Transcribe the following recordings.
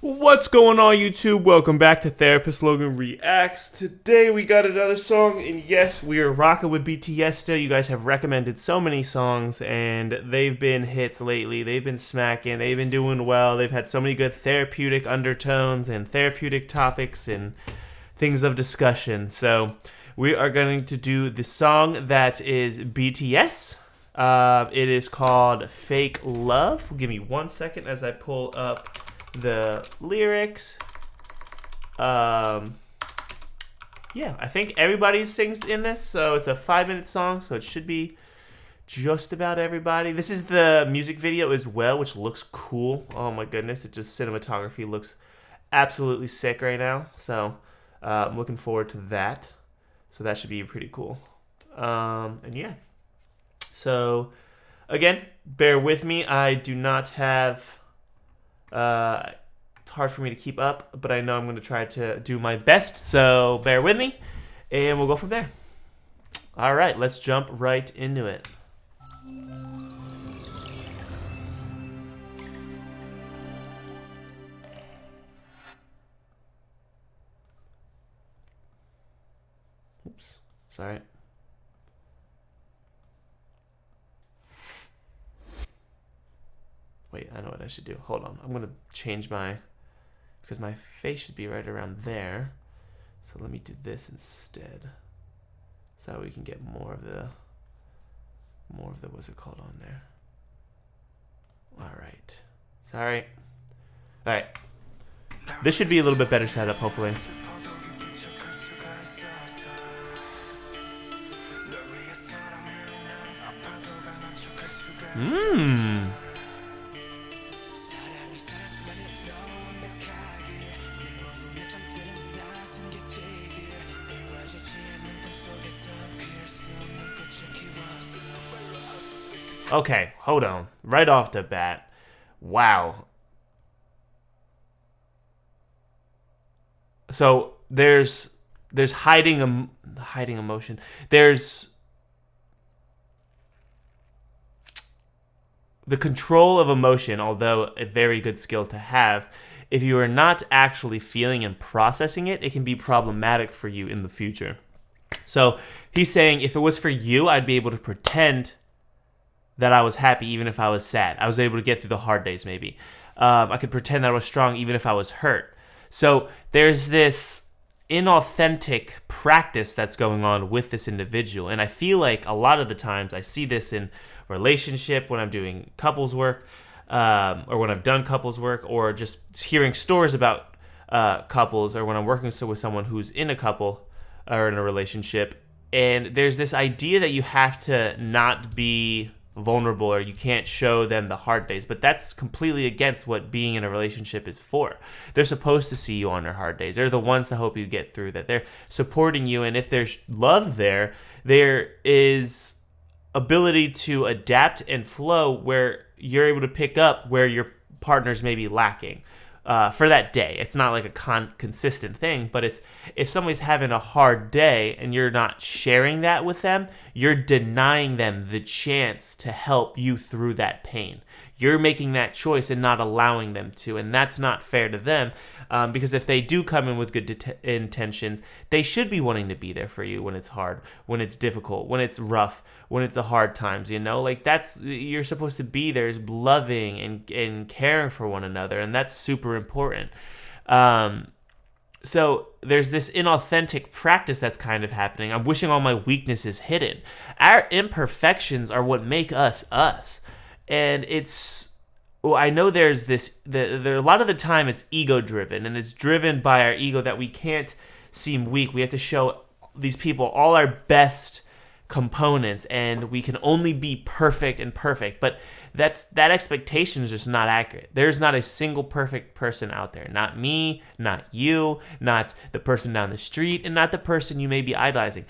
What's going on, YouTube? Welcome back to Therapist Logan Reacts. Today we got another song, and yes, we are rocking with BTS still. You guys have recommended so many songs, and they've been hits lately. They've been smacking. They've been doing well. They've had so many good therapeutic undertones and therapeutic topics and things of discussion. So we are going to do the song that is BTS. It is called Fake Love. Give me 1 second as I pull up the lyrics. Yeah, I think everybody sings in this, so it's a 5-minute song, so it should be just about everybody. This is the music video as well, which looks cool. Oh my goodness, it just cinematography looks absolutely sick right now. So I'm looking forward to that. So that should be pretty cool. And yeah. So again, bear with me. I do not have it's hard for me to keep up, but I know I'm going to try to do my best, so bear with me, and we'll go from there. All right, let's jump right into it. Oops, sorry. Wait, I know what I should do. Hold on. I'm going to change because my face should be right around there. So let me do this instead. So we can get more of the, what's it called on there? All right. Sorry. All right. This should be a little bit better setup, hopefully. Okay, hold on. Right off the bat. Wow. So there's hiding emotion. There's the control of emotion, although a very good skill to have. If you are not actually feeling and processing it, it can be problematic for you in the future. So he's saying if it was for you, I'd be able to pretend that I was happy even if I was sad. I was able to get through the hard days maybe. I could pretend that I was strong even if I was hurt. So there's this inauthentic practice that's going on with this individual. And I feel like a lot of the times I see this in relationship when I'm doing couples work, or when I've done couples work, or just hearing stories about couples, or when I'm working with someone who's in a couple or in a relationship. And there's this idea that you have to not be vulnerable or you can't show them the hard days, but that's completely against what being in a relationship is for. They're supposed to see you on their hard days. They're the ones that hope you get through that. They're supporting you, and if there's love there is ability to adapt and flow where you're able to pick up where your partner's maybe lacking for that day. It's not like a consistent thing, but it's if somebody's having a hard day and you're not sharing that with them, you're denying them the chance to help you through that pain. You're making that choice and not allowing them to, and that's not fair to them, because if they do come in with good intentions, they should be wanting to be there for you when it's hard, when it's difficult, when it's rough, when it's the hard times, you know? Like, you're supposed to be there loving and caring for one another, and that's super important. So there's this inauthentic practice that's kind of happening. I'm wishing all my weaknesses hidden. Our imperfections are what make us us. And I know there's a lot of the time it's ego driven, and it's driven by our ego that we can't seem weak. We have to show these people all our best components, and we can only be perfect, but that expectation is just not accurate. There's not a single perfect person out there. Not me, not you, not the person down the street, and not the person you may be idolizing.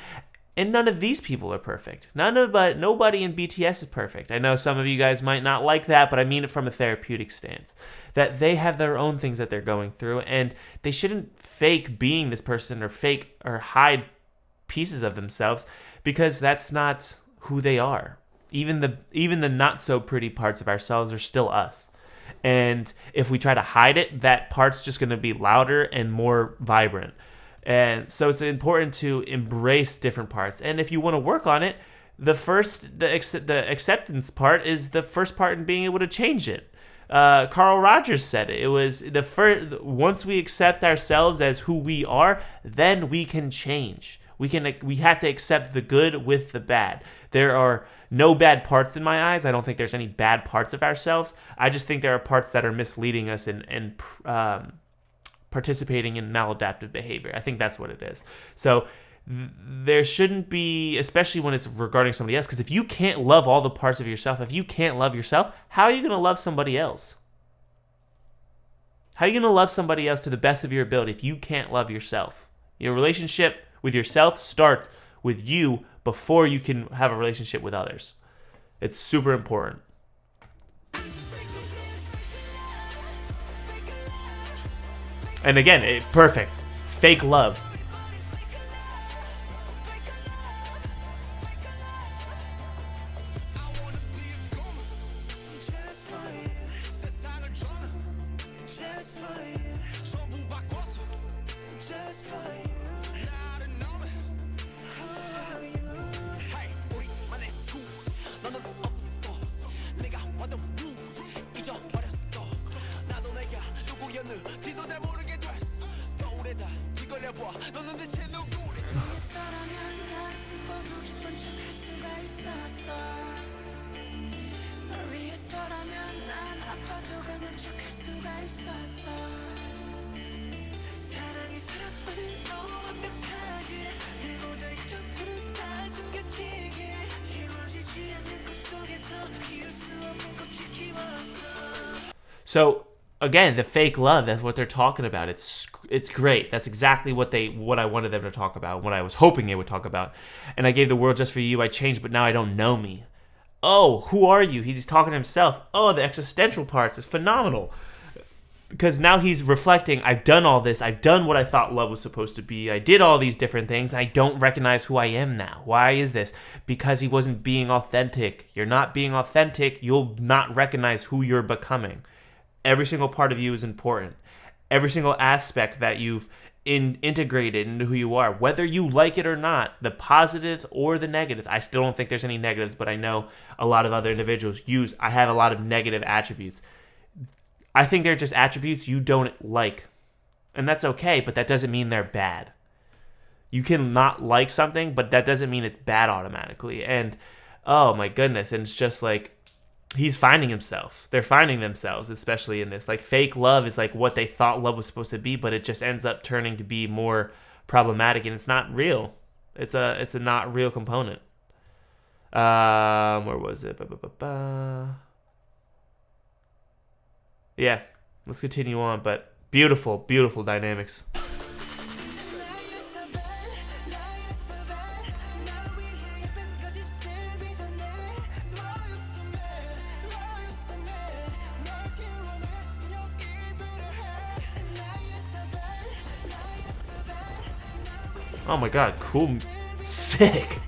And none of these people are perfect. Nobody in BTS is perfect. I know some of you guys might not like that, but I mean it from a therapeutic stance. That they have their own things that they're going through, and they shouldn't fake being this person or hide pieces of themselves, because that's not who they are. Even the not so pretty parts of ourselves are still us. And if we try to hide it, that part's just going to be louder and more vibrant. And so it's important to embrace different parts. And if you want to work on it, the acceptance part is the first part in being able to change it. Carl Rogers said it. It was the first. Once we accept ourselves as who we are, then we can change. We have to accept the good with the bad. There are no bad parts in my eyes. I don't think there's any bad parts of ourselves. I just think there are parts that are misleading us and participating in maladaptive behavior. I think that's what it is. So there shouldn't be, especially when it's regarding somebody else, because if you can't love all the parts of yourself, if you can't love yourself, how are you going to love somebody else? How are you going to love somebody else to the best of your ability if you can't love yourself? Your relationship with yourself starts with you before you can have a relationship with others. It's super important. And again, perfect. It's fake love. So again, the fake love, that's what they're talking about. It's great. That's exactly what I wanted them to talk about, what I was hoping they would talk about. And I gave the world just for you, I changed, but now I don't know me. Oh, who are you? He's talking to himself. Oh, the existential parts is phenomenal. Because now he's reflecting, I've done all this. I've done what I thought love was supposed to be. I did all these different things. And I don't recognize who I am now. Why is this? Because he wasn't being authentic. You're not being authentic. You'll not recognize who you're becoming. Every single part of you is important. Every single aspect that you've integrated into who you are, whether you like it or not, the positives or the negatives. I still don't think there's any negatives, but I know a lot of other individuals I have a lot of negative attributes. I think they're just attributes you don't like. And that's okay, but that doesn't mean they're bad. You can not like something, but that doesn't mean it's bad automatically. And oh my goodness, and it's just like, he's finding himself. They're finding themselves, especially in this. Like, fake love is like what they thought love was supposed to be, but it just ends up turning to be more problematic, and it's not real. It's a not real component. Where was it? Yeah, let's continue on. But beautiful, beautiful dynamics. Oh my god, cool. Sick.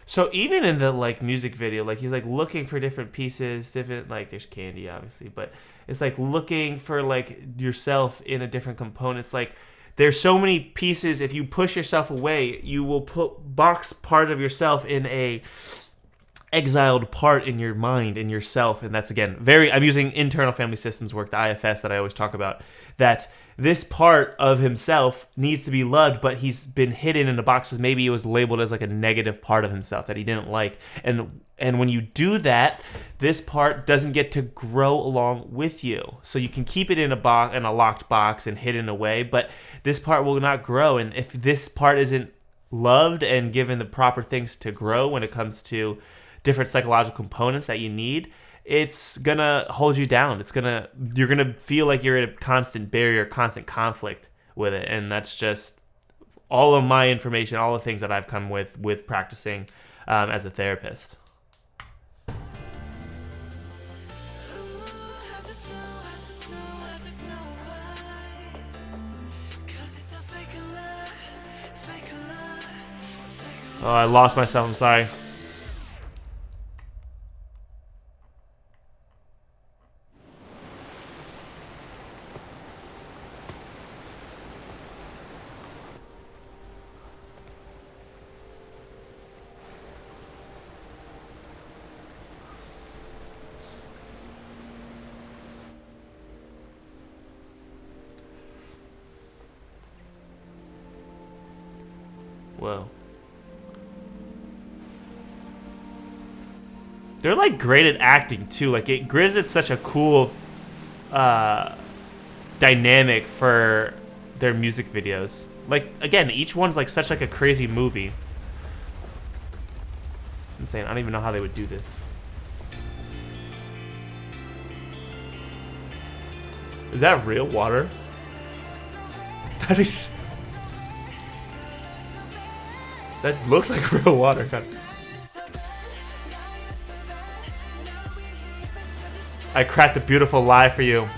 So even in the like music video, like he's like looking for different pieces, different, like there's candy obviously, but it's like looking for like yourself in a different component. It's like there's so many pieces. If you push yourself away, you will box part of yourself in exiled part in your mind, in yourself. And that's, again, I'm using internal family systems work, the IFS that I always talk about, that this part of himself needs to be loved, but he's been hidden in a box because maybe it was labeled as like a negative part of himself that he didn't like. And when you do that, this part doesn't get to grow along with you. So you can keep it in a locked box and hidden away, but this part will not grow. And if this part isn't loved and given the proper things to grow when it comes to different psychological components that you need, it's gonna hold you down. You're gonna feel like you're in a constant barrier, constant conflict with it. And that's just all of my information, all the things that I've come with practicing as a therapist. Oh, I lost myself. I'm sorry. Whoa. They're like great at acting too. Like it gives it such a cool dynamic for their music videos. Like again, each one's like such like a crazy movie. Insane. I don't even know how they would do this. Is that real water? That looks like real water. God. I cracked a beautiful lie for you.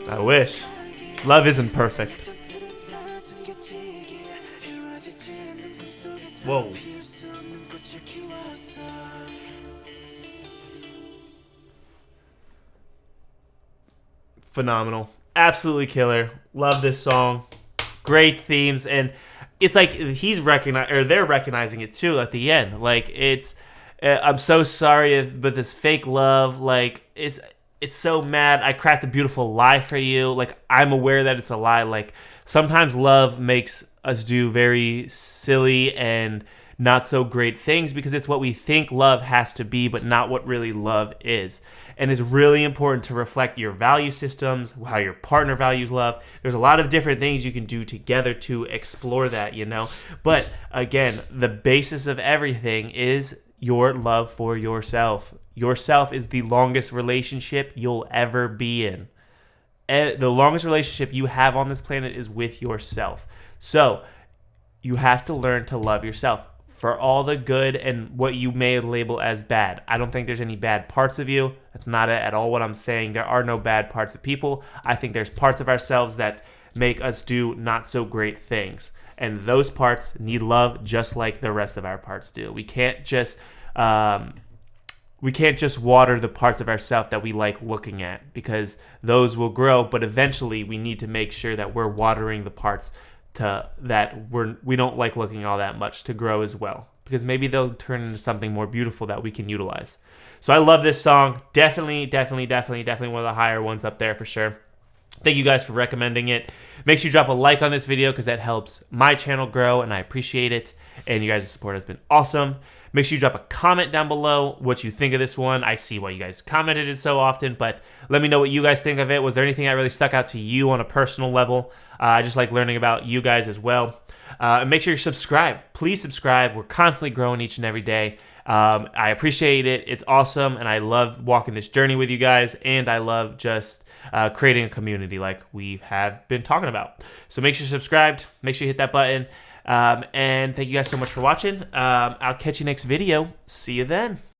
I wish. Love isn't perfect. Whoa. Phenomenal. Absolutely killer. Love this song. Great themes, and it's like they're recognizing it too at the end. Like it's I'm so sorry but this fake love, like it's so mad. I craft a beautiful lie for you. Like I'm aware that it's a lie. Like sometimes love makes us do very silly and not so great things because it's what we think love has to be, but not what really love is. And it's really important to reflect your value systems, how your partner values love. There's a lot of different things you can do together to explore that, you know. But again, the basis of everything is your love for yourself. Yourself is the longest relationship you'll ever be in. The longest relationship you have on this planet is with yourself. So you have to learn to love yourself for all the good and what you may label as bad. I don't think there's any bad parts of you. That's not at all what I'm saying. There are no bad parts of people. I think there's parts of ourselves that make us do not so great things. And those parts need love just like the rest of our parts do. We can't just water the parts of ourselves that we like looking at because those will grow. But eventually we need to make sure that we're watering the parts that we don't like looking all that much to grow as well, because maybe they'll turn into something more beautiful that we can utilize. So I love this song. Definitely one of the higher ones up there for sure. Thank you guys for recommending it. Make sure you drop a like on this video because that helps my channel grow and I appreciate it. And you guys' support has been awesome. Make sure you drop a comment down below what you think of this one. I see why you guys commented it so often, but let me know what you guys think of it. Was there anything that really stuck out to you on a personal level? I just like learning about you guys as well. And make sure you subscribe. Please subscribe. We're constantly growing each and every day. I appreciate it. It's awesome, and I love walking this journey with you guys, and I love just creating a community like we have been talking about. So make sure you're subscribed. Make sure you hit that button. And thank you guys so much for watching. I'll catch you next video. See you then.